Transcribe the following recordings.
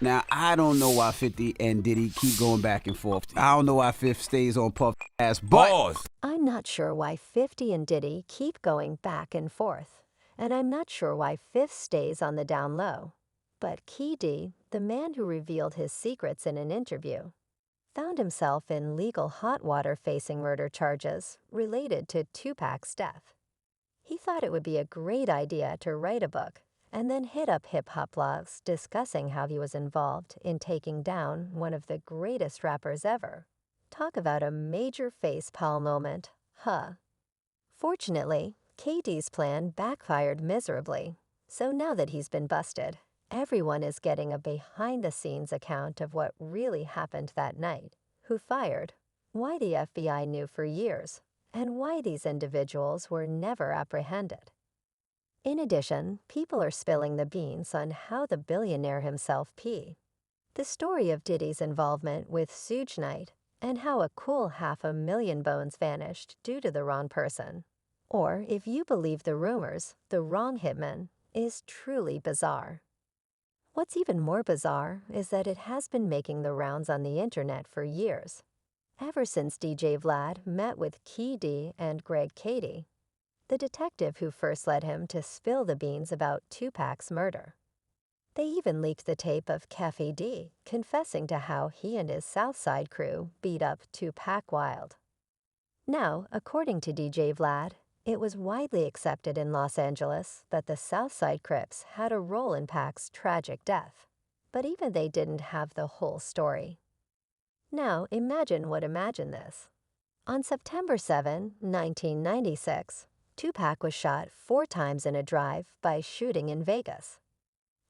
Now, I don't know why 50 and Diddy keep going back and forth. I don't know why Fifth stays on Puff ass, but Pause. I'm not sure why 50 and Diddy keep going back and forth, and I'm not sure why Fifth stays on the down low. But Key D, the man who revealed his secrets in an interview, found himself in legal hot water facing murder charges related to Tupac's death. He thought it would be a great idea to write a book and then hit up hip-hop blogs discussing how he was involved in taking down one of the greatest rappers ever. Talk about a major face-palm moment, huh? Fortunately, KD's plan backfired miserably, so now that he's been busted, everyone is getting a behind-the-scenes account of what really happened that night, who fired, why the FBI knew for years, and why these individuals were never apprehended. In addition, people are spilling the beans on how the billionaire himself P. The story of Diddy's involvement with Suge Knight and how a cool $500,000 bones vanished due to the wrong person. Or, if you believe the rumors, the wrong hitman is truly bizarre. What's even more bizarre is that it has been making the rounds on the internet for years, ever since DJ Vlad met with Key D and Greg Cady, the detective who first led him to spill the beans about Tupac's murder. They even leaked the tape of Cafe D confessing to how he and his Southside crew beat up Tupac Wild. Now, according to DJ Vlad, it was widely accepted in Los Angeles that the Southside Crips had a role in Pac's tragic death, but even they didn't have the whole story. Now, imagine this. On September 7, 1996, Tupac was shot 4 times in a drive by shooting in Vegas.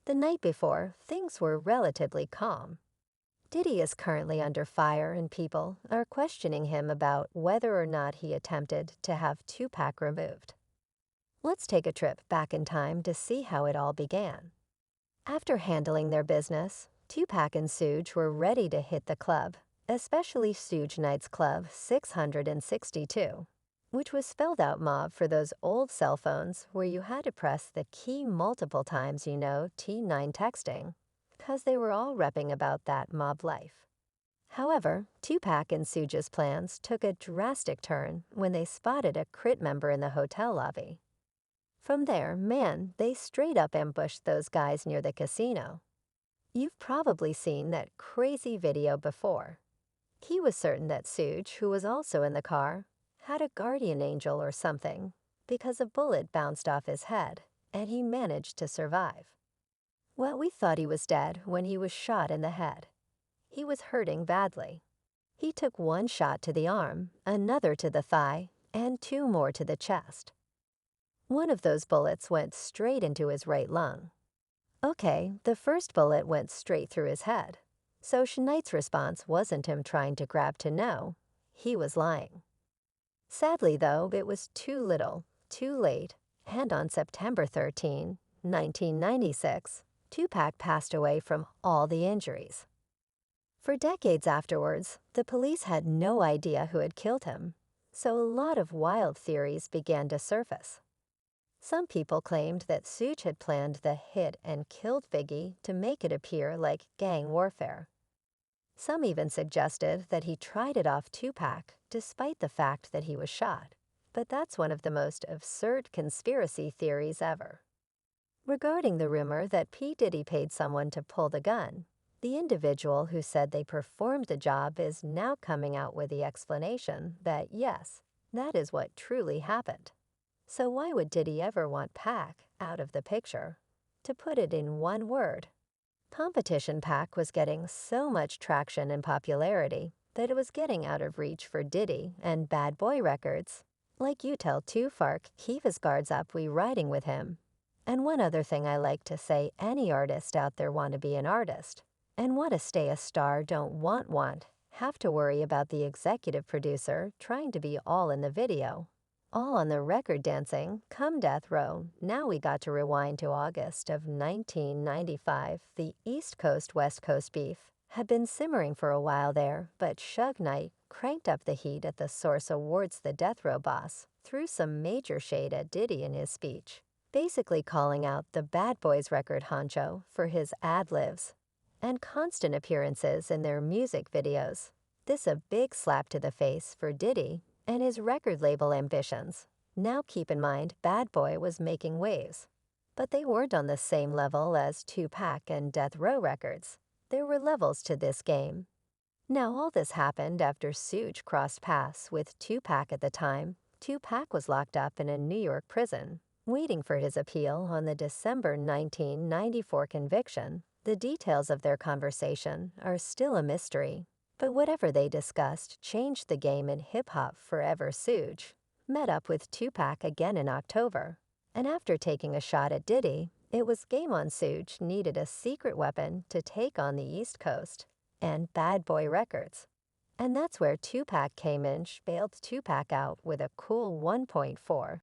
The night before, things were relatively calm. Diddy is currently under fire and people are questioning him about whether or not he attempted to have Tupac removed. Let's take a trip back in time to see how it all began. After handling their business, Tupac and Suge were ready to hit the club, especially Suge Knight's Club 662, which was spelled out mob for those old cell phones where you had to press the key multiple times, T9 texting, because they were all repping about that mob life. However, Tupac and Suge's plans took a drastic turn when they spotted a Crit member in the hotel lobby. From there, they straight up ambushed those guys near the casino. You've probably seen that crazy video before. He was certain that Suge, who was also in the car, had a guardian angel or something, because a bullet bounced off his head, and he managed to survive. Well, we thought he was dead when he was shot in the head. He was hurting badly. He took 1 shot to the arm, another to the thigh, and 2 more to the chest. One of those bullets went straight into his right lung. Okay, the first bullet went straight through his head, so Knight's response wasn't him trying to grab to know. He was lying. Sadly, though, it was too little, too late, and on September 13, 1996, Tupac passed away from all the injuries. For decades afterwards, the police had no idea who had killed him, so a lot of wild theories began to surface. Some people claimed that Suge had planned the hit and killed Biggie to make it appear like gang warfare. Some even suggested that he tried it off Tupac despite the fact that he was shot, but that's one of the most absurd conspiracy theories ever. Regarding the rumor that P. Diddy paid someone to pull the gun, the individual who said they performed the job is now coming out with the explanation that yes, that is what truly happened. So why would Diddy ever want Pac out of the picture? To put it in one word, Competition Pac was getting so much traction and popularity that it was getting out of reach for Diddy and Bad Boy Records. Like you tell Tufark, keep his guards up, we riding with him. And one other thing I like to say, any artist out there want to be an artist and want to stay a star don't have to worry about the executive producer trying to be all in the video. All on the record dancing, come death row. Now we got to rewind to August of 1995. The East Coast-West Coast beef had been simmering for a while there, but Suge Knight cranked up the heat at the Source Awards. The death row boss threw some major shade at Diddy in his speech, basically calling out the Bad Boys record honcho for his ad-libs. and constant appearances in their music videos. This a big slap to the face for Diddy and his record label ambitions. Now keep in mind, Bad Boy was making waves. But they weren't on the same level as Tupac and Death Row Records. There were levels to this game. Now all this happened after Suge crossed paths with Tupac at the time. Tupac was locked up in a New York prison, waiting for his appeal on the December 1994 conviction. The details of their conversation are still a mystery. But whatever they discussed changed the game in hip-hop forever. Suge met up with Tupac again in October, and after taking a shot at Diddy, it was game on. Suge needed a secret weapon to take on the East Coast and Bad Boy Records. And that's where Tupac came in, bailed Tupac out with a cool 1.4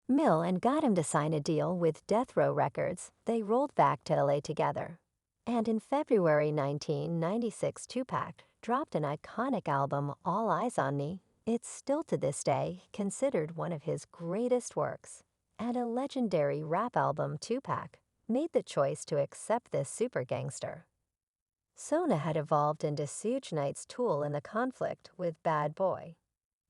mil and got him to sign a deal with Death Row Records. They rolled back to LA together. And in February 1996, Tupac dropped an iconic album, All Eyes on Me. It's still to this day considered one of his greatest works. And a legendary rap album. Tupac made the choice to accept this super gangster Sona had evolved into Suge Knight's tool in the conflict with Bad Boy.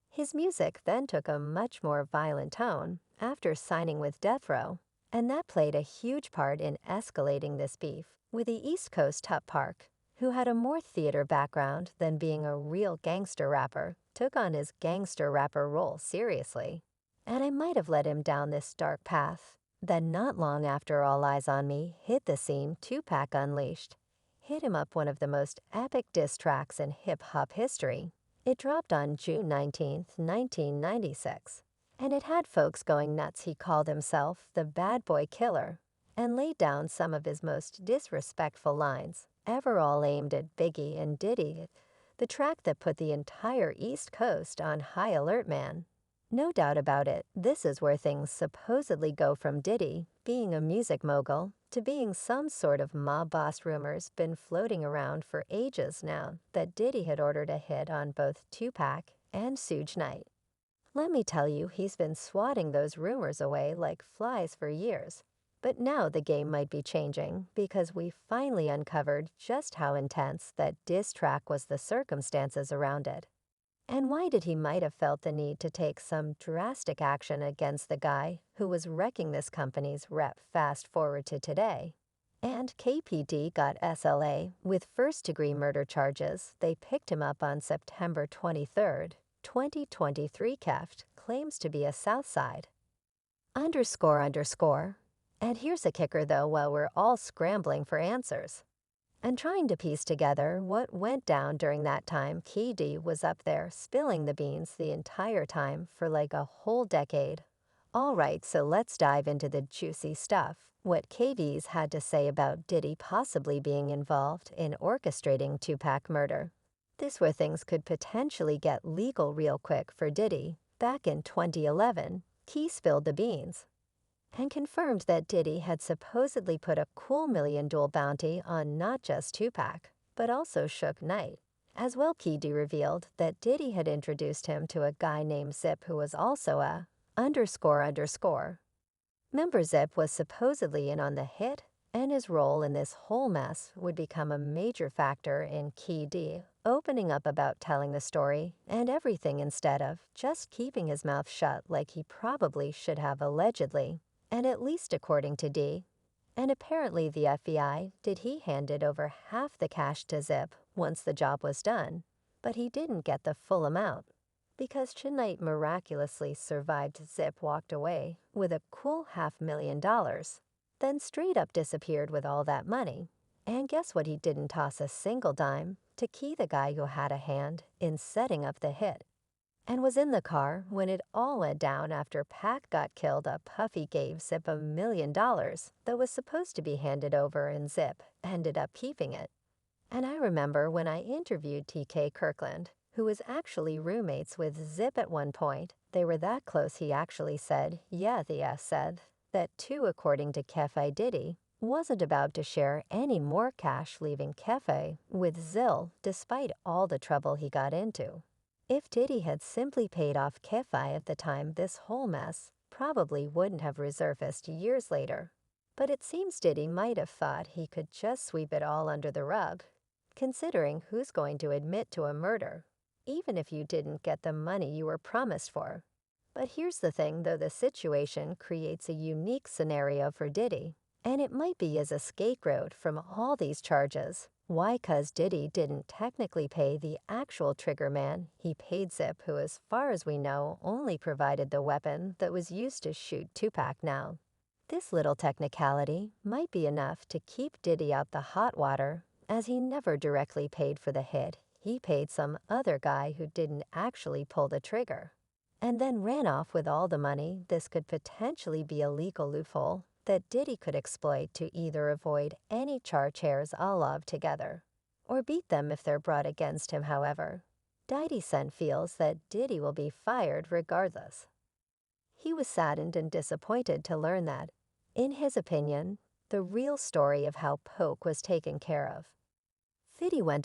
His music then took a much more violent tone after signing with Death Row, and that played a huge part in escalating this beef with the East Coast. Tupac, who had a more theater background than being a real gangster rapper, took on his gangster rapper role seriously. And I might have led him down this dark path. Then not long after All Eyes on Me hit the scene, Tupac unleashed hit him up one of the most epic diss tracks in hip-hop history. It dropped on June 19, 1996, and it had folks going nuts. He called himself the Bad Boy Killer and laid down some of his most disrespectful lines ever, all aimed at Biggie and Diddy, the track that put the entire East Coast on high alert. Man, no doubt about it, this is where things supposedly go from Diddy being a music mogul to being some sort of mob boss. Rumors been floating around for ages now that Diddy had ordered a hit on both Tupac and Suge Knight. Let me tell you, he's been swatting those rumors away like flies for years. But now the game might be changing because we finally uncovered just how intense that diss track was, the circumstances around it, and why did he might have felt the need to take some drastic action against the guy who was wrecking this company's rep. Fast forward to today, and KPD got SLA with first-degree murder charges. They picked him up on September 23, 2023. Keft claims to be a Southside __. And here's a kicker though, while we're all scrambling for answers and trying to piece together what went down during that time, KD was up there spilling the beans the entire time for like a whole decade. All right, so let's dive into the juicy stuff. What KD's had to say about Diddy possibly being involved in orchestrating Tupac murder. This where things could potentially get legal real quick for Diddy. Back in 2011, Key spilled the beans and confirmed that Diddy had supposedly put a cool $1 million bounty on not just Tupac, but also Suge Knight. As well, KD revealed that Diddy had introduced him to a guy named Zip, who was also a __. Member Zip was supposedly in on the hit, and his role in this whole mess would become a major factor in KD opening up about telling the story and everything instead of just keeping his mouth shut like he probably should have, allegedly. And at least according to D. And apparently the FBI did he handed over half the cash to Zip once the job was done, but he didn't get the full amount because Knight miraculously survived. Zip walked away with a cool $500,000, then straight up disappeared with all that money. And guess what? He didn't toss a single dime to Key, the guy who had a hand in setting up the hit and was in the car when it all went down after Pac got killed. Puffy gave Zip $1 million that was supposed to be handed over, and Zip ended up keeping it. And I remember when I interviewed TK Kirkland, who was actually roommates with Zip at one point, they were that close. He actually said, yeah, the S said that too, according to Kefe. Diddy wasn't about to share any more cash, leaving Kefe with Zill despite all the trouble he got into. If Diddy had simply paid off Kefe at the time, this whole mess probably wouldn't have resurfaced years later. But it seems Diddy might have thought he could just sweep it all under the rug, considering who's going to admit to a murder, even if you didn't get the money you were promised for. But here's the thing, though the situation creates a unique scenario for Diddy, and it might be as a scapegoat from all these charges. Why? 'Cause Diddy didn't technically pay the actual trigger man. He paid Zip, who as far as we know only provided the weapon that was used to shoot Tupac now. This little technicality might be enough to keep Diddy out the hot water, as he never directly paid for the hit. He paid some other guy who didn't actually pull the trigger, and then ran off with all the money. This could potentially be a legal loophole that Diddy could exploit to either avoid any charge hairs altogether, or beat them if they're brought against him. However, Cent feels that Diddy will be fired regardless. He was saddened and disappointed to learn that, in his opinion, the real story of how Poke was taken care of. Fiddy went